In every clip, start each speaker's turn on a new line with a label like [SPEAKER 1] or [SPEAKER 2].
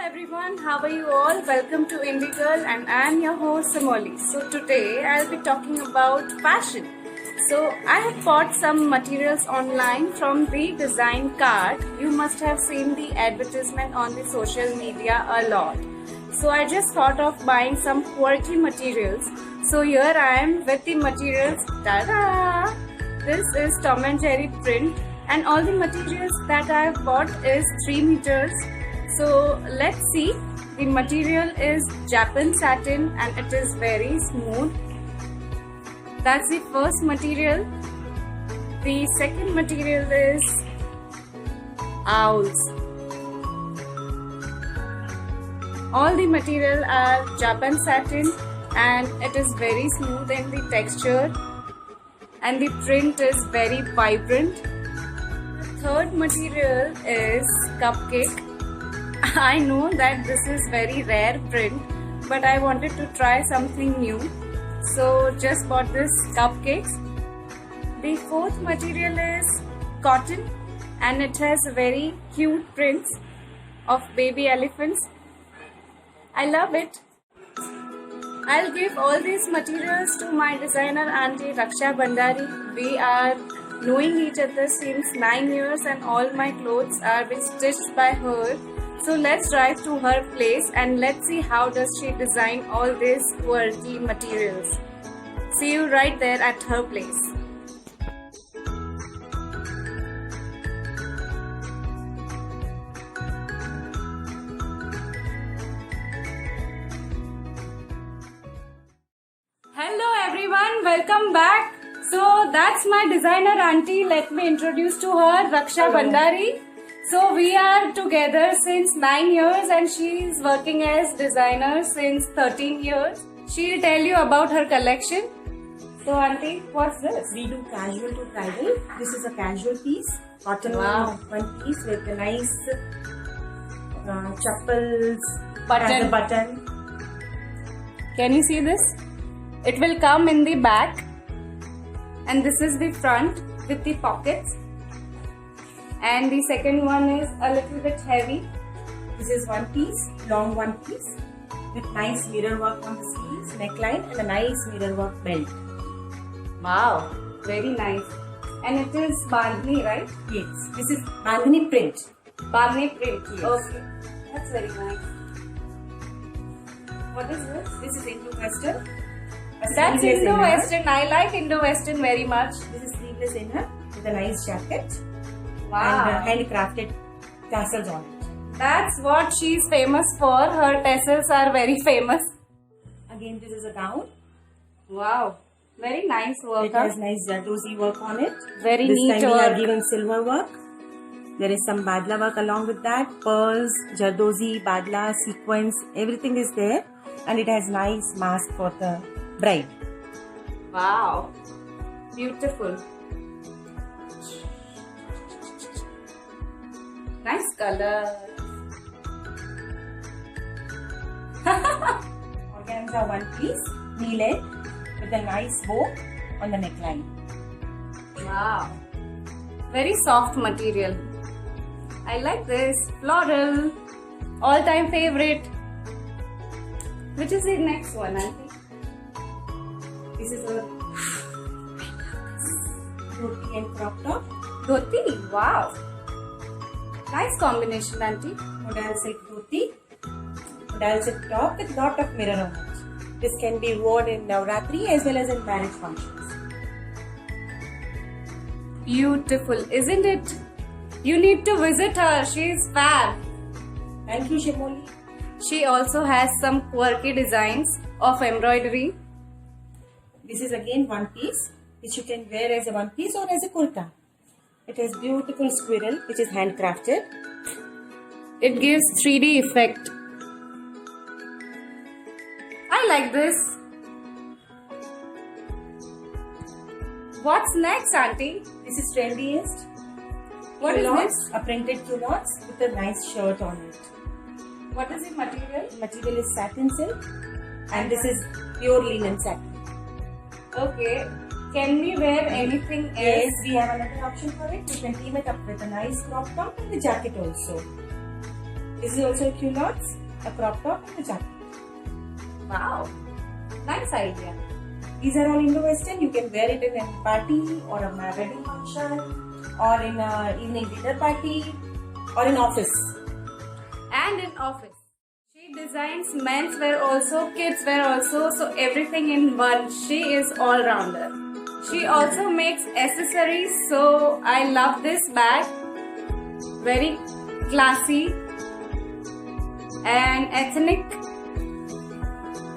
[SPEAKER 1] everyone, how are you all? Welcome to Indie Girl and I am your host Samoli. So today I'll be talking about fashion. So I have bought some materials online from the design cart. You must have seen the advertisement on the social media a lot. So I just thought of buying some quirky materials. So here I am with the materials. Ta-da! This is Tom and Jerry print and all the materials that I have bought is 3 meters. So let's see. The material is Japan satin and it is very smooth. That's the first material. The second material is owls. All the material are Japan satin and it is very smooth in the texture and the print is very vibrant. The third material is cupcake. I know that this is very rare print, but I wanted to try something new. So just bought this cupcakes. The fourth material is cotton and it has very cute prints of baby elephants. I love it. I'll give all these materials to my designer auntie Raksha Bandari. We are knowing each other since 9 years and all my clothes are being stitched by her. So let's drive to her place and let's see how does she design all these quirky materials. See you right there at her place. Hello everyone, welcome back. So that's my designer auntie. Let me introduce to her Raksha Bandari. So we are together since 9 years and she is working as designer since 13 years. She'll tell you about her collection. So auntie, what's this?
[SPEAKER 2] We do casual to bridal. This is a casual piece, cotton one piece with a nice chappals,
[SPEAKER 1] Button.
[SPEAKER 2] button.
[SPEAKER 1] Can you see this? It will come in the back and this is the front with the pockets. And the second one is a little bit heavy.
[SPEAKER 2] This is one piece, long one piece with nice mirror work on the sleeves, neckline and a nice mirror work belt.
[SPEAKER 1] Wow, very nice. And it is bandhani, right?
[SPEAKER 2] Yes, this is bandhani print.
[SPEAKER 1] Bandhani print.
[SPEAKER 2] Yes.
[SPEAKER 1] Okay, that's very nice. What is this?
[SPEAKER 2] This is Indo-Western.
[SPEAKER 1] That's
[SPEAKER 2] Sleeveless inner.
[SPEAKER 1] Indo-Western. I like Indo-Western very much.
[SPEAKER 2] This is sleeveless inner with a nice jacket
[SPEAKER 1] Wow.
[SPEAKER 2] and handcrafted tassels on it.
[SPEAKER 1] That's what she's famous for. Her tassels are very famous.
[SPEAKER 2] Again, this is a gown.
[SPEAKER 1] Wow. Very nice work.
[SPEAKER 2] It has nice Zardozi work on it.
[SPEAKER 1] Very
[SPEAKER 2] this
[SPEAKER 1] neat
[SPEAKER 2] time we have
[SPEAKER 1] work.
[SPEAKER 2] given silver work. There is some badla work along with that. Pearls, Zardozi, badla, sequins, everything is there. And it has nice mask for the bride.
[SPEAKER 1] Wow. Beautiful. Nice color.
[SPEAKER 2] Organza one piece, knee-length with a nice bow on the neckline.
[SPEAKER 1] Wow. Very soft material. I like this. Floral. All-time favorite. Which is the next one, auntie?
[SPEAKER 2] This is a dhoti and crop top.
[SPEAKER 1] Dhoti. Wow. Nice combination, auntie.
[SPEAKER 2] Modal silk dhoti. Modal silk top with lot of mirror on it. This can be worn in Navratri as well as in marriage functions.
[SPEAKER 1] Beautiful, isn't it? You need to visit her. She is fab.
[SPEAKER 2] Thank you, Shimoli.
[SPEAKER 1] She also has some quirky designs of embroidery.
[SPEAKER 2] This is again one piece which you can wear as a one piece or as a kurta. It has beautiful squirrel which is handcrafted.
[SPEAKER 1] It gives 3D effect. I like this. What's next, auntie?
[SPEAKER 2] This is trendiest.
[SPEAKER 1] What is
[SPEAKER 2] Culottes,
[SPEAKER 1] this?
[SPEAKER 2] a printed culottes with a nice shirt on it.
[SPEAKER 1] What is the material?
[SPEAKER 2] The material is satin silk and this is pure linen satin.
[SPEAKER 1] Okay. Can we wear anything
[SPEAKER 2] Yes,
[SPEAKER 1] else?
[SPEAKER 2] we have another option for it. You can team it up with a nice crop top and the jacket also. This is also a culottes, a crop top and a jacket.
[SPEAKER 1] Wow, nice idea.
[SPEAKER 2] These are all Indo-Western. You can wear it in a party or a wedding function or in a evening dinner party or in office.
[SPEAKER 1] And in office. She designs men's wear also, kids wear also, so everything in one. She is all-rounder. She also makes accessories, so I love this bag. Very classy and ethnic.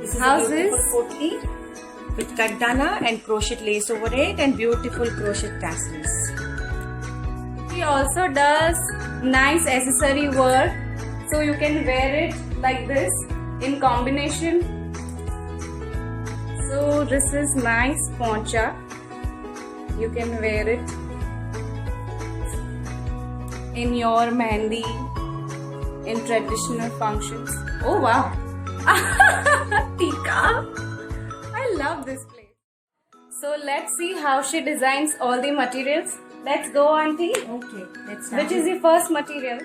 [SPEAKER 2] This is
[SPEAKER 1] How's
[SPEAKER 2] a beautiful
[SPEAKER 1] this?
[SPEAKER 2] potli with kardana and crochet lace over it and beautiful crochet tassels.
[SPEAKER 1] She also does nice accessory work, so you can wear it like this in combination. So this is nice poncha. You can wear it in your mehndi, in traditional functions. Oh wow! Tika! I love this place. So let's see how she designs all the materials. Let's go, auntie.
[SPEAKER 2] Okay, let's start.
[SPEAKER 1] Which is the first material?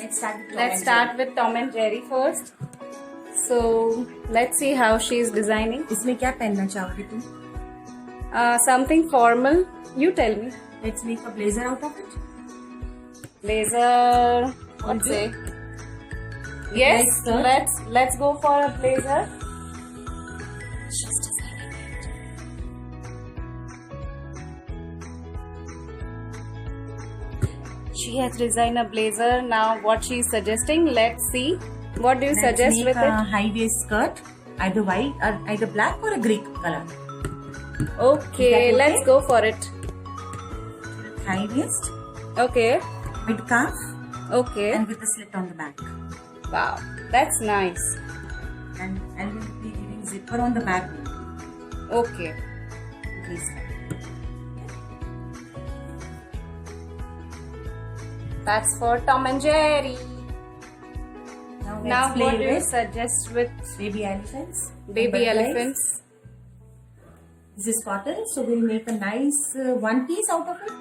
[SPEAKER 2] Let's start with
[SPEAKER 1] Let's start with Tom and Jerry first. So let's see how she is designing.
[SPEAKER 2] इसमें क्या पहनना चाहोगी तुम?
[SPEAKER 1] Something formal. You tell me.
[SPEAKER 2] Let's make a blazer out of it.
[SPEAKER 1] Blazer. What say? Yes.
[SPEAKER 2] Nice skirt.
[SPEAKER 1] Let's go for a blazer.
[SPEAKER 2] She's designing it.
[SPEAKER 1] She has designed a blazer. Now what she is suggesting? Let's see. What do you suggest with
[SPEAKER 2] a
[SPEAKER 1] it?
[SPEAKER 2] high waist skirt, either white or either black or a grey color.
[SPEAKER 1] Okay,
[SPEAKER 2] okay?
[SPEAKER 1] let's go for it.
[SPEAKER 2] High waist,
[SPEAKER 1] Okay.
[SPEAKER 2] mid calf,
[SPEAKER 1] Okay.
[SPEAKER 2] and with a slit on the back.
[SPEAKER 1] Wow, that's nice.
[SPEAKER 2] And we'll be giving zipper on the back.
[SPEAKER 1] Okay.
[SPEAKER 2] Please.
[SPEAKER 1] That's for Tom and Jerry.
[SPEAKER 2] Now
[SPEAKER 1] Now
[SPEAKER 2] let's play
[SPEAKER 1] what do you
[SPEAKER 2] with
[SPEAKER 1] suggest with
[SPEAKER 2] baby elephants.
[SPEAKER 1] baby
[SPEAKER 2] Butterflies.
[SPEAKER 1] elephants?
[SPEAKER 2] This is cotton, so we'll make a nice one piece out of it.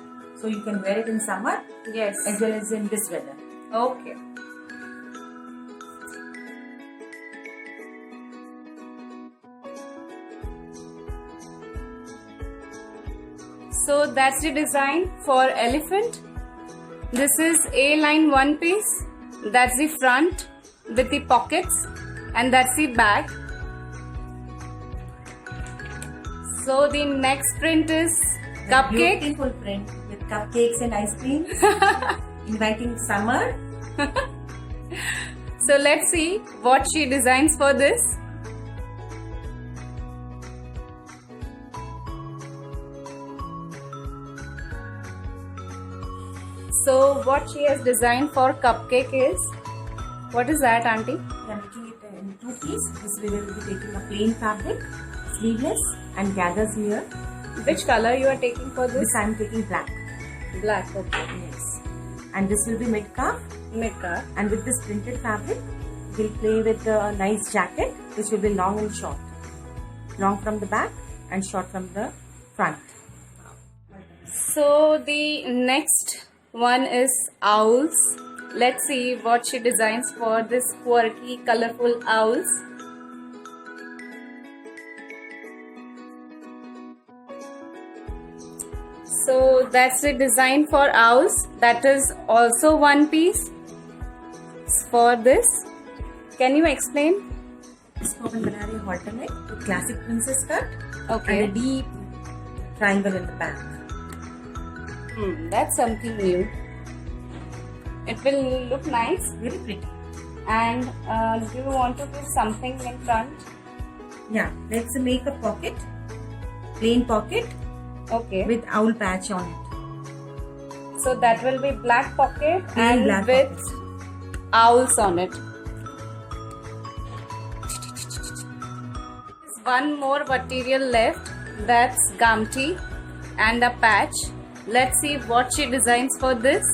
[SPEAKER 2] So you can wear it in summer
[SPEAKER 1] Yes.
[SPEAKER 2] as well as in this weather.
[SPEAKER 1] Okay. So that's the design for elephant. This is A-line one piece. That's the front with the pockets, and that's the back. So the next print is cupcake.
[SPEAKER 2] Beautiful print with cupcakes and ice creams. Inviting summer.
[SPEAKER 1] So let's see what she designs for this. So what she has designed for cupcake is, what is that, auntie?
[SPEAKER 2] We are making it in two pieces. This we will be taking a plain fabric, sleeveless, and gathers here.
[SPEAKER 1] Which color you are taking for this?
[SPEAKER 2] This I am taking black.
[SPEAKER 1] Black. Okay.
[SPEAKER 2] Yes. And this will be mid calf.
[SPEAKER 1] Mid-calf.
[SPEAKER 2] And with this printed fabric, we'll play with a nice jacket, which will be long and short. Long from the back and short from the front.
[SPEAKER 1] So the next one is owls. Let's see what she designs for this quirky, colorful owls. So that's the design for owls. That is also one piece for this. Can you explain?
[SPEAKER 2] इसको अपन बना रहे हैं halter neck with classic princess cut
[SPEAKER 1] Okay.
[SPEAKER 2] and a deep triangle in the back.
[SPEAKER 1] That's something new. It will look nice.
[SPEAKER 2] Very pretty.
[SPEAKER 1] And do you want to put something in front?
[SPEAKER 2] Yeah, let's make a pocket, plain pocket
[SPEAKER 1] Okay.
[SPEAKER 2] with owl patch on it.
[SPEAKER 1] So that will be black pocket
[SPEAKER 2] Plain
[SPEAKER 1] and
[SPEAKER 2] black
[SPEAKER 1] with
[SPEAKER 2] pocket.
[SPEAKER 1] owls on it. There's one more material left. That's gamti and a patch. Let's see what she designs for this.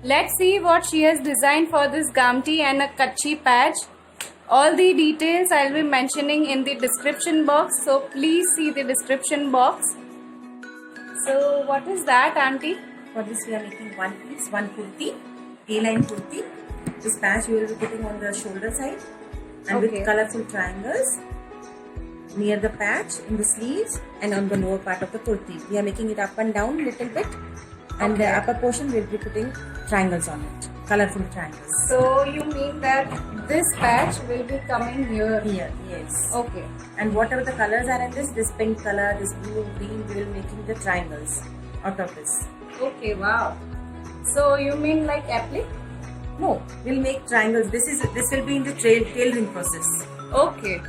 [SPEAKER 1] Let's see what she has designed for this gamti and a kachi patch All the details I'll be mentioning in the description box, so please see the description box. So what is that, auntie?
[SPEAKER 2] For this we are making one piece, one kurti, A-line kurti. This patch we will be putting on the shoulder side and
[SPEAKER 1] Okay.
[SPEAKER 2] with colorful triangles near the patch, in the sleeves and on the lower part of the kurti. We are making it up and down little bit, and the
[SPEAKER 1] Okay.
[SPEAKER 2] upper portion we will be putting triangles on it, colorful triangles.
[SPEAKER 1] So you mean that this patch will be coming here?
[SPEAKER 2] Here, yes.
[SPEAKER 1] Okay.
[SPEAKER 2] And whatever the colors are in this pink color, this blue, green, we will making the triangles out of this.
[SPEAKER 1] Okay, wow. So you mean like applique?
[SPEAKER 2] No, we'll make triangles. This will be in the tailoring process.
[SPEAKER 1] Okay.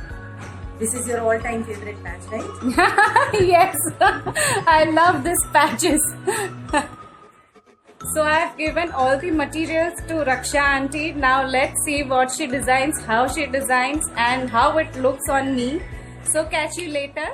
[SPEAKER 2] This is your all-time favorite patch, right?
[SPEAKER 1] Yes, I love these patches. So I have given all the materials to Raksha auntie. Now let's see what she designs, how she designs, and how it looks on me. So catch you later.